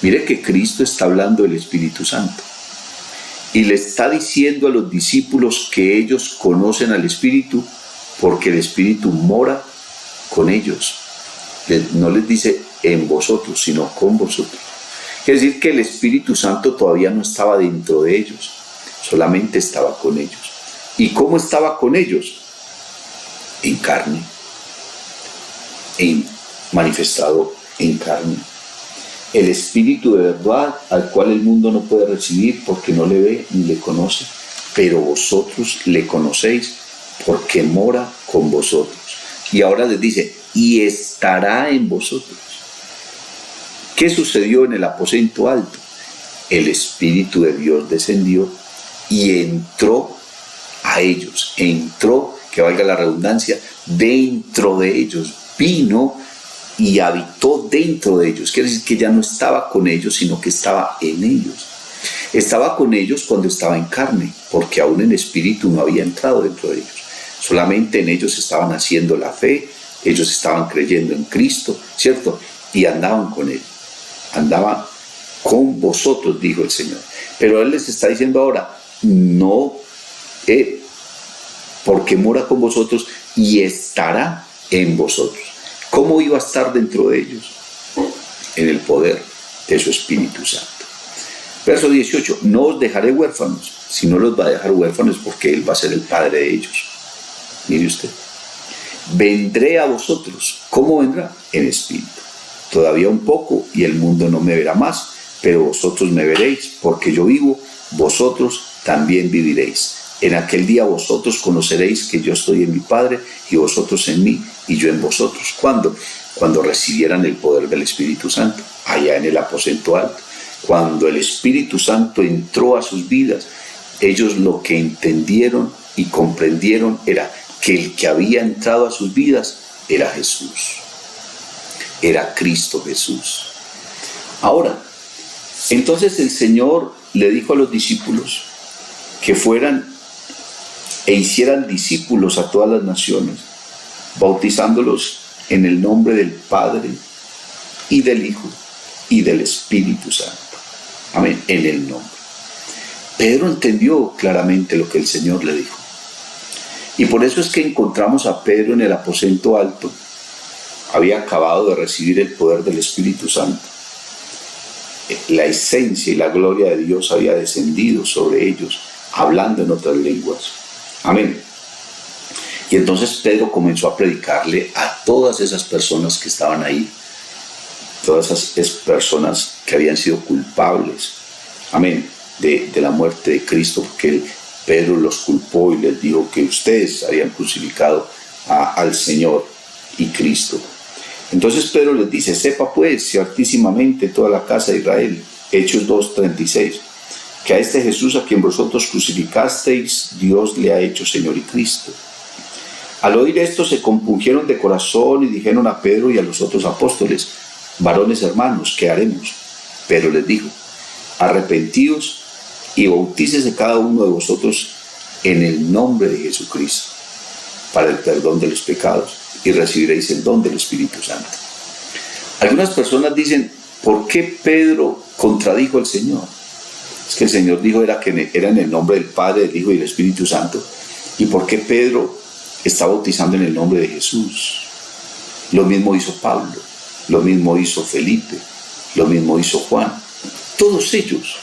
Mire que Cristo está hablando del Espíritu Santo. Y le está diciendo a los discípulos que ellos conocen al Espíritu porque el Espíritu mora con ellos. No les dice en vosotros, sino con vosotros. Es decir, que el Espíritu Santo todavía no estaba dentro de ellos, solamente estaba con ellos. ¿Y cómo estaba con ellos? En carne, manifestado en carne. El Espíritu de verdad, al cual el mundo no puede recibir porque no le ve ni le conoce, pero vosotros le conocéis porque mora con vosotros. Y ahora les dice, y estará en vosotros. ¿Qué sucedió en el aposento alto? El Espíritu de Dios descendió y entró a ellos. Entró, que valga la redundancia, dentro de ellos. Vino y habitó dentro de ellos. Quiere decir que ya no estaba con ellos, sino que estaba en ellos. Estaba con ellos cuando estaba en carne, porque aún en espíritu no había entrado dentro de ellos. Solamente en ellos estaban haciendo la fe, ellos estaban creyendo en Cristo, ¿cierto? Y andaban con Él. Andaban con vosotros, dijo el Señor. Pero Él les está diciendo ahora, no, porque mora con vosotros y estará en vosotros. ¿Cómo iba a estar dentro de ellos? En el poder de su Espíritu Santo. Verso 18, no os dejaré huérfanos. Si no los va a dejar huérfanos, porque Él va a ser el Padre de ellos. Mire usted. Vendré a vosotros. ¿Cómo vendrá? En espíritu. Todavía un poco y el mundo no me verá más, pero vosotros me veréis, porque yo vivo, vosotros también viviréis. En aquel día vosotros conoceréis que yo estoy en mi Padre y vosotros en mí y yo en vosotros. ¿Cuándo? cuando recibieran el poder del Espíritu Santo, allá en el aposento alto. Cuando el Espíritu Santo entró a sus vidas, ellos lo que entendieron y comprendieron era que el que había entrado a sus vidas era Jesús, era Cristo Jesús. Ahora, entonces el Señor le dijo a los discípulos que fueran e hicieran discípulos a todas las naciones, bautizándolos en el nombre del Padre y del Hijo y del Espíritu Santo. Amén, en el nombre. Pedro entendió claramente lo que el Señor le dijo. Y por eso es que encontramos a Pedro en el aposento alto. Había acabado de recibir el poder del Espíritu Santo. La esencia y la gloria de Dios había descendido sobre ellos, hablando en otras lenguas. Amén. Y entonces Pedro comenzó a predicarle a todas esas personas que estaban ahí, todas esas personas que habían sido culpables, amén, de la muerte de Cristo, porque Pedro los culpó y les dijo que ustedes habían crucificado al Señor y Cristo. Entonces Pedro les dice: sepa pues ciertísimamente toda la casa de Israel, Hechos 2:36, que a este Jesús a quien vosotros crucificasteis, Dios le ha hecho Señor y Cristo. Al oír esto se compungieron de corazón y dijeron a Pedro y a los otros apóstoles: varones hermanos, ¿qué haremos? Pedro les dijo: arrepentíos y bautícese cada uno de vosotros en el nombre de Jesucristo para el perdón de los pecados, y recibiréis el don del Espíritu Santo. Algunas personas dicen: ¿por qué Pedro contradijo al Señor? Es que el Señor dijo era en el nombre del Padre, del Hijo y del Espíritu Santo. ¿Y por qué Pedro está bautizando en el nombre de Jesús? Lo mismo hizo Pablo, lo mismo hizo Felipe, lo mismo hizo Juan. Todos ellos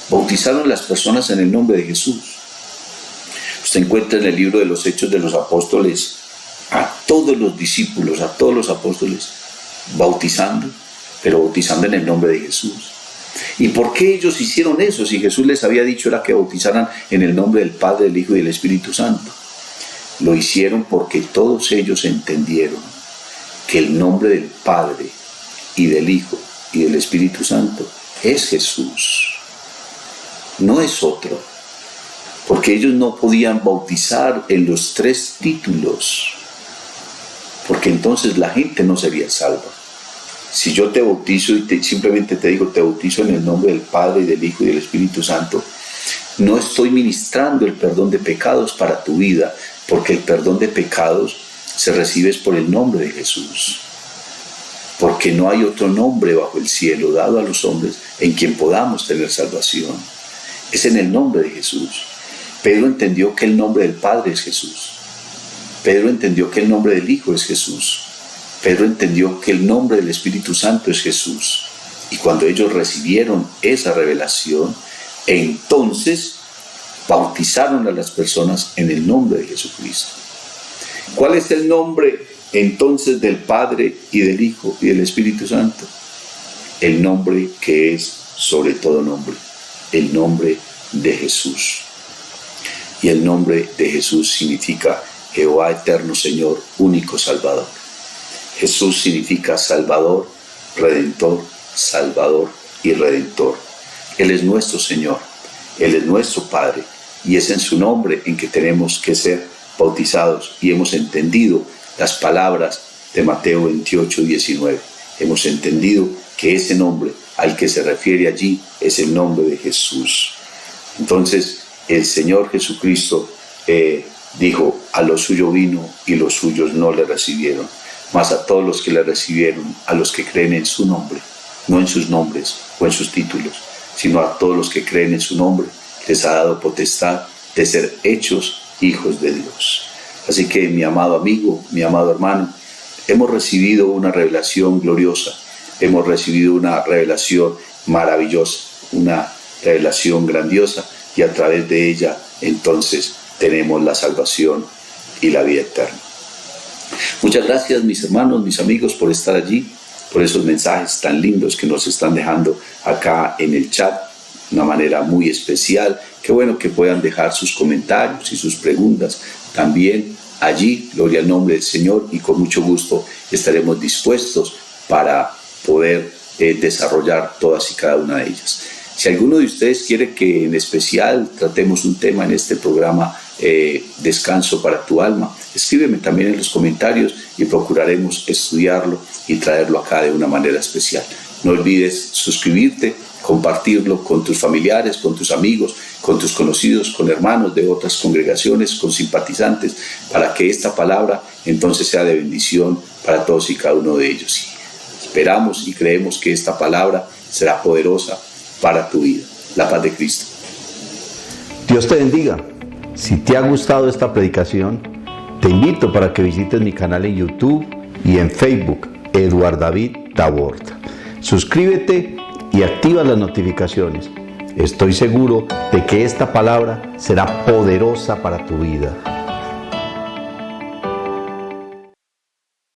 bautizaron a las personas en el nombre de Jesús. Usted encuentra en el libro de los Hechos de los Apóstoles a todos los discípulos, a todos los apóstoles bautizando, pero bautizando en el nombre de Jesús. ¿Y por qué ellos hicieron eso? Si Jesús les había dicho era que bautizaran en el nombre del Padre, del Hijo y del Espíritu Santo. Lo hicieron porque todos ellos entendieron que el nombre del Padre y del Hijo y del Espíritu Santo es Jesús, no es otro, porque ellos no podían bautizar en los 3 títulos, porque entonces la gente no sería salva. Si yo te bautizo y simplemente te digo: te bautizo en el nombre del Padre y del Hijo y del Espíritu Santo, no estoy ministrando el perdón de pecados para tu vida, porque el perdón de pecados se recibe por el nombre de Jesús, porque no hay otro nombre bajo el cielo dado a los hombres en quien podamos tener salvación. Es en el nombre de Jesús. Pedro entendió que el nombre del Padre es Jesús. Pedro entendió que el nombre del Hijo es Jesús. Pedro entendió que el nombre del Espíritu Santo es Jesús. Y cuando ellos recibieron esa revelación, entonces bautizaron a las personas en el nombre de Jesucristo. ¿Cuál es el nombre entonces del Padre y del Hijo y del Espíritu Santo? El nombre que es sobre todo nombre, el nombre de Jesús. Y el nombre de Jesús significa Jehová eterno Señor, único Salvador. Jesús significa Salvador, Redentor, Salvador y Redentor. Él es nuestro Señor, Él es nuestro Padre, y es en su nombre en que tenemos que ser bautizados, y hemos entendido las palabras de Mateo 28:19. Hemos entendido que ese nombre al que se refiere allí es el nombre de Jesús. Entonces el Señor Jesucristo dijo: a lo suyo vino y los suyos no le recibieron, mas a todos los que le recibieron, a los que creen en su nombre, no en sus nombres o en sus títulos, sino a todos los que creen en su nombre, les ha dado potestad de ser hechos hijos de Dios. Así que, mi amado amigo, mi amado hermano, hemos recibido una revelación gloriosa, hemos recibido una revelación maravillosa, una revelación grandiosa, y a través de ella entonces tenemos la salvación y la vida eterna. Muchas gracias, mis hermanos, mis amigos, por estar allí, por esos mensajes tan lindos que nos están dejando acá en el chat, de una manera muy especial. Qué bueno que puedan dejar sus comentarios y sus preguntas también allí, gloria al nombre del Señor, y con mucho gusto estaremos dispuestos para poder desarrollar todas y cada una de ellas. Si alguno de ustedes quiere que en especial tratemos un tema en este programa, Descanso para tu alma, escríbeme también en los comentarios y procuraremos estudiarlo y traerlo acá de una manera especial. No olvides suscribirte, compartirlo con tus familiares, con tus amigos, con tus conocidos, con hermanos de otras congregaciones, con simpatizantes, para que esta palabra entonces sea de bendición para todos y cada uno de ellos. Y esperamos y creemos que esta palabra será poderosa para tu vida. La paz de Cristo. Dios te bendiga. Si te ha gustado esta predicación, te invito para que visites mi canal en YouTube y en Facebook, Eduard David Taborda. Suscríbete y activa las notificaciones. Estoy seguro de que esta palabra será poderosa para tu vida.